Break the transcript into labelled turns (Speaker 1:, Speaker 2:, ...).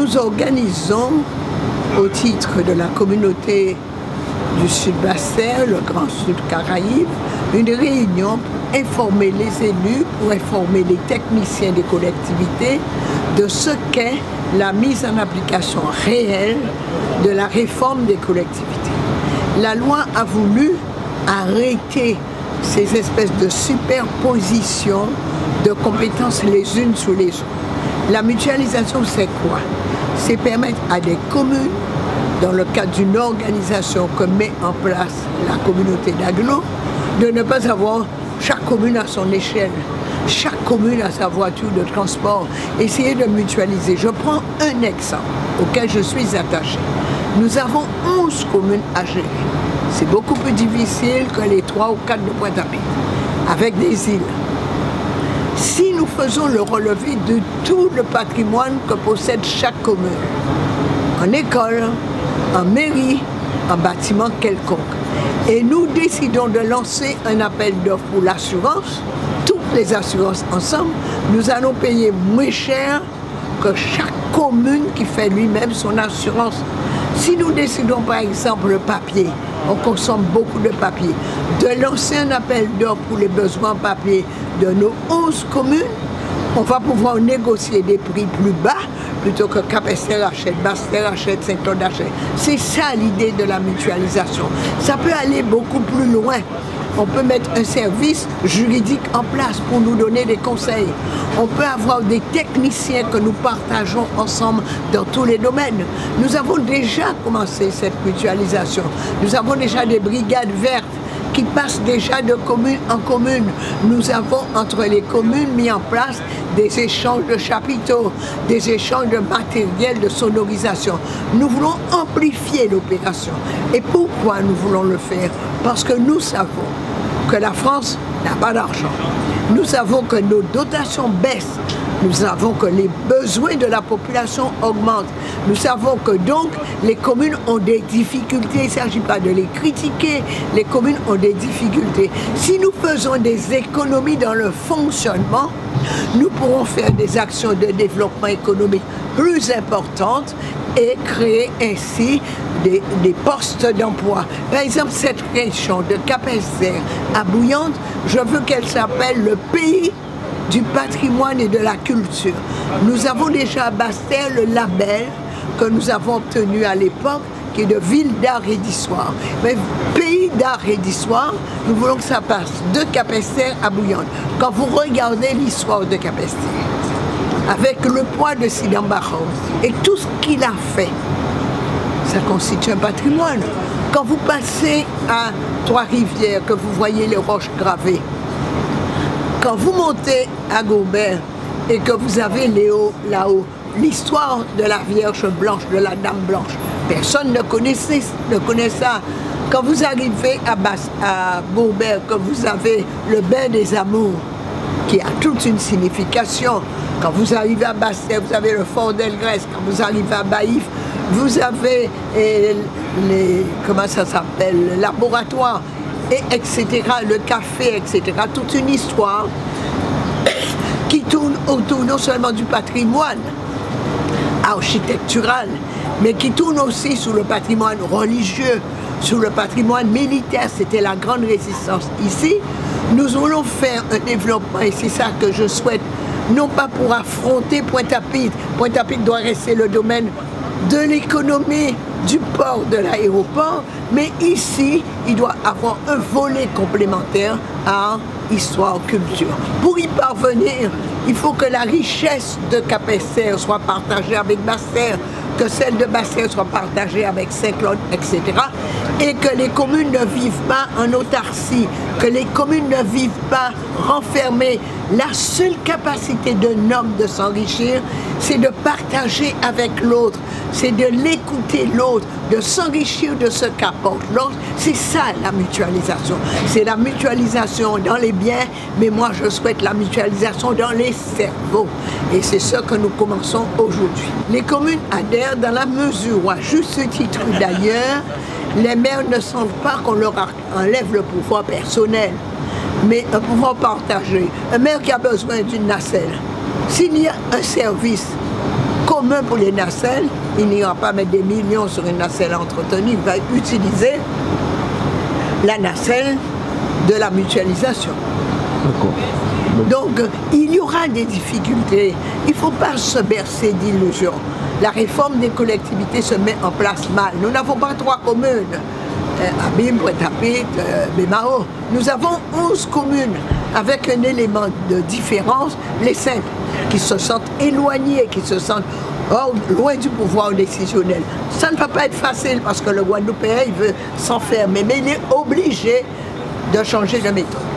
Speaker 1: nous organisons, au titre de la communauté du Sud-Basse-Terre, le Grand Sud Caraïbe, une réunion pour informer les élus, pour informer les techniciens des collectivités de ce qu'est la mise en application réelle de la réforme des collectivités. La loi a voulu arrêter ces espèces de superposition de compétences les unes sous les autres. La mutualisation, c'est quoi? C'est permettre à des communes, dans le cadre d'une organisation que met en place la communauté d'agglo, de ne pas avoir chaque commune à son échelle, chaque commune a sa voiture de transport, essayer de mutualiser. Je prends un exemple auquel je suis attaché. Nous avons 11 communes à gérer. C'est beaucoup plus difficile que les 3 ou 4 de Pointe-à-Pitre, avec des îles. Si nous faisons le relevé de tout le patrimoine que possède chaque commune, en école, en mairie, en bâtiment quelconque, et nous décidons de lancer un appel d'offres pour l'assurance, toutes les assurances ensemble, nous allons payer moins cher que chaque commune qui fait lui-même son assurance. Si nous décidons par exemple le papier, on consomme beaucoup de papier, de lancer un appel d'offres pour les besoins en papier de nos 11 communes, on va pouvoir négocier des prix plus bas plutôt que Cap-Esther achète, Basse-Terre achète, Saint-Claude achète. C'est ça l'idée de la mutualisation. Ça peut aller beaucoup plus loin. On peut mettre un service juridique en place pour nous donner des conseils. On peut avoir des techniciens que nous partageons ensemble dans tous les domaines. Nous avons déjà commencé cette mutualisation. Nous avons déjà des brigades vertes qui passent déjà de commune en commune. Nous avons entre les communes mis en place des échanges de chapiteaux, des échanges de matériel de sonorisation. Nous voulons amplifier l'opération. Et pourquoi nous voulons le faire? Parce que nous savons que la France n'a pas d'argent. Nous savons que nos dotations baissent. Nous savons que les besoins de la population augmentent. Nous savons que donc les communes ont des difficultés. Il ne s'agit pas de les critiquer. Les communes ont des difficultés. Si nous faisons des économies dans le fonctionnement, nous pourrons faire des actions de développement économique plus importantes et créer ainsi des postes d'emploi. Par exemple, cette région de Cap-Esther à Bouillante, je veux qu'elle s'appelle le pays du patrimoine et de la culture. Nous avons déjà à Basse-Terre le label que nous avons obtenu à l'époque, qui est de ville d'art et d'histoire. Mais pays d'art et d'histoire, nous voulons que ça passe de Cap-Esther à Bouillante. Quand vous regardez l'histoire de Cap-Esther, avec le poids de Sidan Barros et tout ce qu'il a fait, ça constitue un patrimoine. Quand vous passez à Trois-Rivières, que vous voyez les roches gravées, quand vous montez à Gobert et que vous avez là-haut l'histoire de la Vierge Blanche, de la Dame Blanche, personne ne connaît ça. Quand vous arrivez à Beaubert, que vous avez le bain des amours, qui a toute une signification. Quand vous arrivez à Basse-Terre, vous avez le fort d'Elgrès. Quand vous arrivez à Baïf, vous avez comment ça s'appelle, le laboratoire, etc., le café, etc. Toute une histoire qui tourne autour non seulement du patrimoine architectural, mais qui tourne aussi sur le patrimoine religieux, sur le patrimoine militaire. C'était la grande résistance ici. Nous voulons faire un développement, et c'est ça que je souhaite, non pas pour affronter Pointe-à-Pitre. Pointe-à-Pitre doit rester le domaine de l'économie du port, de l'aéroport, mais ici, il doit avoir un volet complémentaire à histoire, culture. Pour y parvenir, il faut que la richesse de Cap-Esther soit partagée avec Basse-Terre, que celle de Basse-Terre soit partagée avec Saint-Claude, etc. Et que les communes ne vivent pas en autarcie, que les communes ne vivent pas renfermées. La seule capacité d'un homme de s'enrichir, c'est de partager avec l'autre, c'est de l'écouter l'autre, de s'enrichir de ce qu'apporte l'autre. C'est ça la mutualisation. C'est la mutualisation dans les biens, mais moi je souhaite la mutualisation dans les cerveaux. Et c'est ce que nous commençons aujourd'hui. Les communes adhèrent dans la mesure où, à juste titre d'ailleurs, les maires ne sentent pas qu'on leur enlève le pouvoir personnel, mais un pouvoir partagé. Un maire qui a besoin d'une nacelle, s'il y a un service commun pour les nacelles. Il n'ira pas mettre des millions sur une nacelle entretenue, il va utiliser la nacelle de la mutualisation.
Speaker 2: D'accord.
Speaker 1: Donc, il y aura des difficultés. Il ne faut pas se bercer d'illusions. La réforme des collectivités se met en place mal. Nous n'avons pas 3 communes. Abim, Pointe-à-Pitre, Bémao. Nous avons 11 communes avec un élément de différence, les 5, qui se sentent éloignés, qui se sentent loin du pouvoir décisionnel. Ça ne va pas être facile parce que le Guadeloupéen il veut s'enfermer, mais il est obligé de changer de méthode.